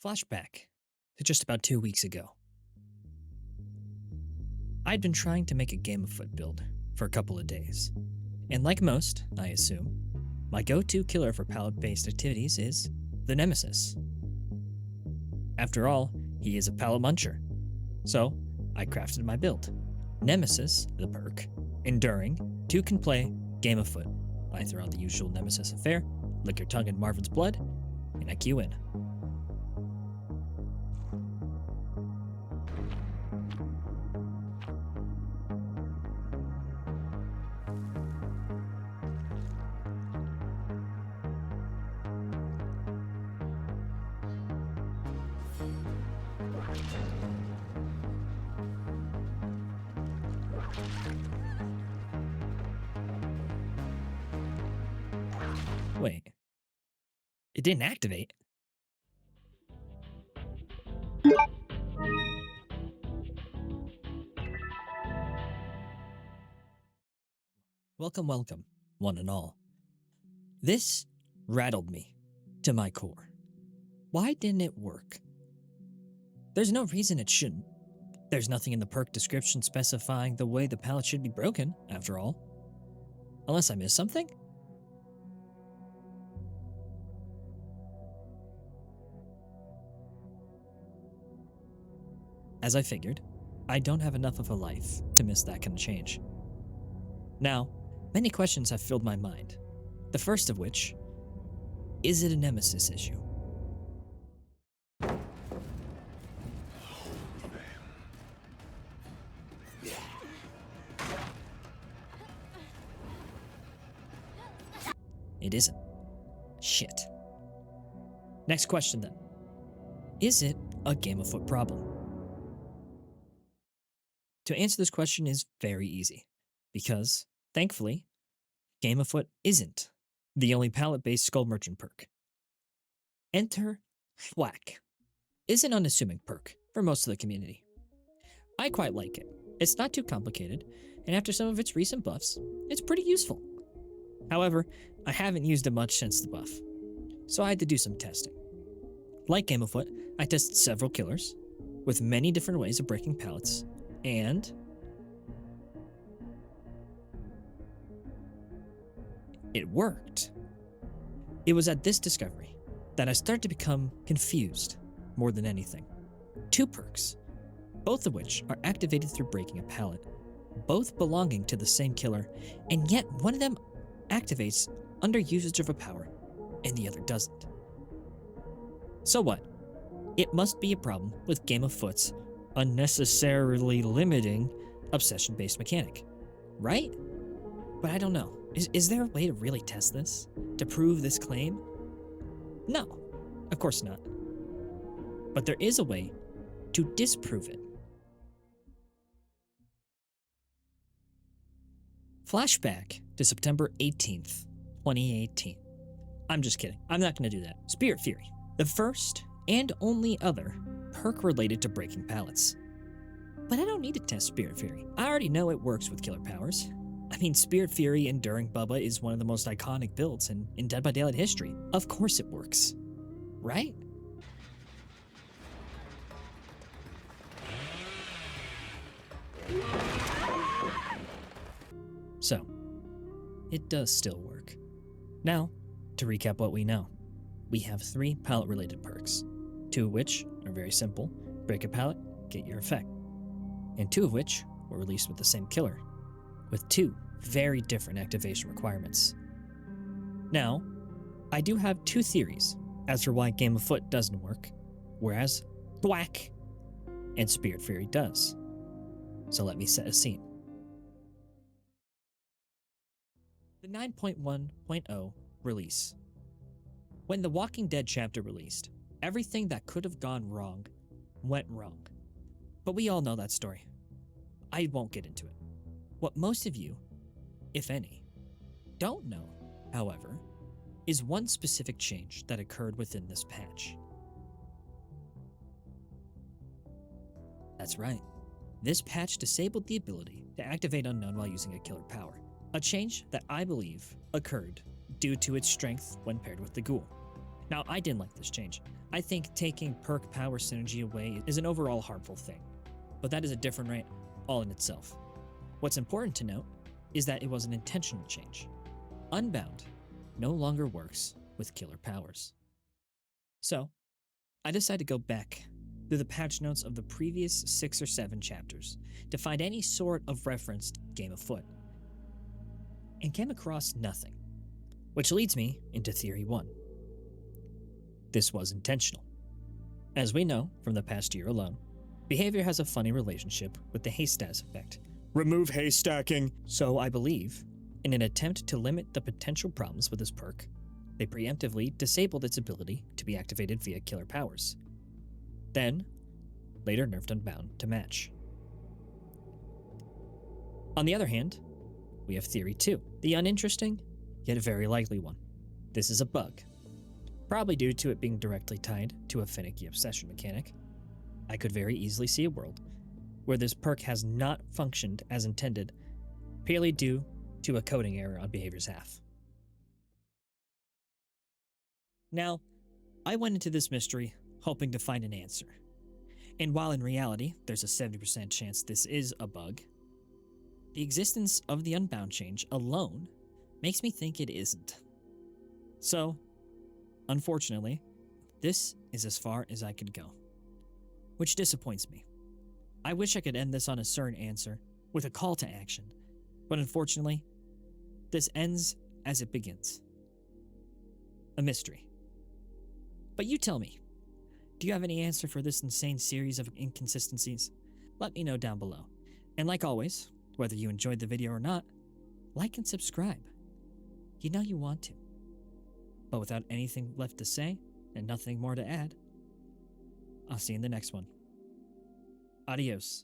Flashback to just about 2 weeks ago. I'd been trying to make a game of foot build for a couple of days, and like most, I assume, my go-to killer for pallet-based activities is the Nemesis. After all, he is a pallet muncher. So, I crafted my build. Nemesis, the perk, enduring, 2 can play, game of foot. I throw out the usual Nemesis affair, lick your tongue in Marvin's blood, and I queue in. Wait. It didn't activate. Welcome, one and all. This rattled me to my core. Why didn't it work? There's no reason it shouldn't. There's nothing in the perk description specifying the way the pallet should be broken, after all. Unless I missed something? As I figured, I don't have enough of a life to miss that kind of change. Now, many questions have filled my mind. The first of which, is it a Nemesis issue? It isn't. Shit. Next question then. Is it a game of foot problem? To answer this question is very easy, because, thankfully, Game of Foot isn't the only pallet-based skull merchant perk. Enter Thwack is an unassuming perk for most of the community. I quite like it. It's not too complicated, and after some of its recent buffs, it's pretty useful. However, I haven't used it much since the buff, so I had to do some testing. Like Game of Foot, I tested several killers, with many different ways of breaking pallets, and it worked. It was at this discovery that I started to become confused more than anything. 2 perks, both of which are activated through breaking a pallet, both belonging to the same killer, and yet one of them activates under usage of a power, and the other doesn't. So what? It must be a problem with Game of Foot's unnecessarily limiting obsession-based mechanic, right? But I don't know. Is there a way to really test this? To prove this claim? No, of course not. But there is a way to disprove it. Flashback to September 18th, 2018. I'm just kidding. I'm not going to do that. Spirit Fury, the first and only other perk related to breaking pallets. But I don't need to test Spirit Fury. I already know it works with killer powers. I mean, Spirit Fury Enduring Bubba is one of the most iconic builds in Dead by Daylight history. Of course it works. Right? So, it does still work. Now, to recap what we know. We have 3 pallet-related perks, 2 of which are very simple: break a pallet, get your effect, and 2 of which were released with the same killer, with 2 very different activation requirements. Now, I do have 2 theories as for why Game of Foot doesn't work, whereas Thwack and Spirit Fury does. So let me set a scene. The 9.1.0 release. When The Walking Dead chapter released, everything that could have gone wrong went wrong. But we all know that story. I won't get into it. What most of you, if any, don't know, however, is one specific change that occurred within this patch. That's right. This patch disabled the ability to activate Unknown while using a killer power, a change that I believe occurred due to its strength when paired with the Ghoul. Now, I didn't like this change. I think taking perk power synergy away is an overall harmful thing, but that is a different rant all in itself. What's important to note is that it was an intentional change. Unbound no longer works with killer powers. So, I decided to go back through the patch notes of the previous 6 or 7 chapters to find any sort of referenced game afoot, and came across nothing, which leads me into Theory 1. This was intentional. As we know from the past year alone, behavior has a funny relationship with the haystack effect. Remove haystacking! So I believe, in an attempt to limit the potential problems with this perk, they preemptively disabled its ability to be activated via killer powers. Then, later nerfed Unbound to match. On the other hand, we have Theory 2, the uninteresting, yet very likely one. This is a bug, probably due to it being directly tied to a finicky obsession mechanic. I could very easily see a world where this perk has not functioned as intended, purely due to a coding error on behavior's half. Now, I went into this mystery hoping to find an answer, and while in reality there's a 70% chance this is a bug, the existence of the Unbound change alone makes me think it isn't. So, unfortunately, this is as far as I could go, which disappoints me. I wish I could end this on a certain answer with a call to action, but unfortunately, this ends as it begins. A mystery. But you tell me, do you have any answer for this insane series of inconsistencies? Let me know down below. And like always, whether you enjoyed the video or not, like and subscribe. You know you want to. But without anything left to say, and nothing more to add, I'll see you in the next one. Adios.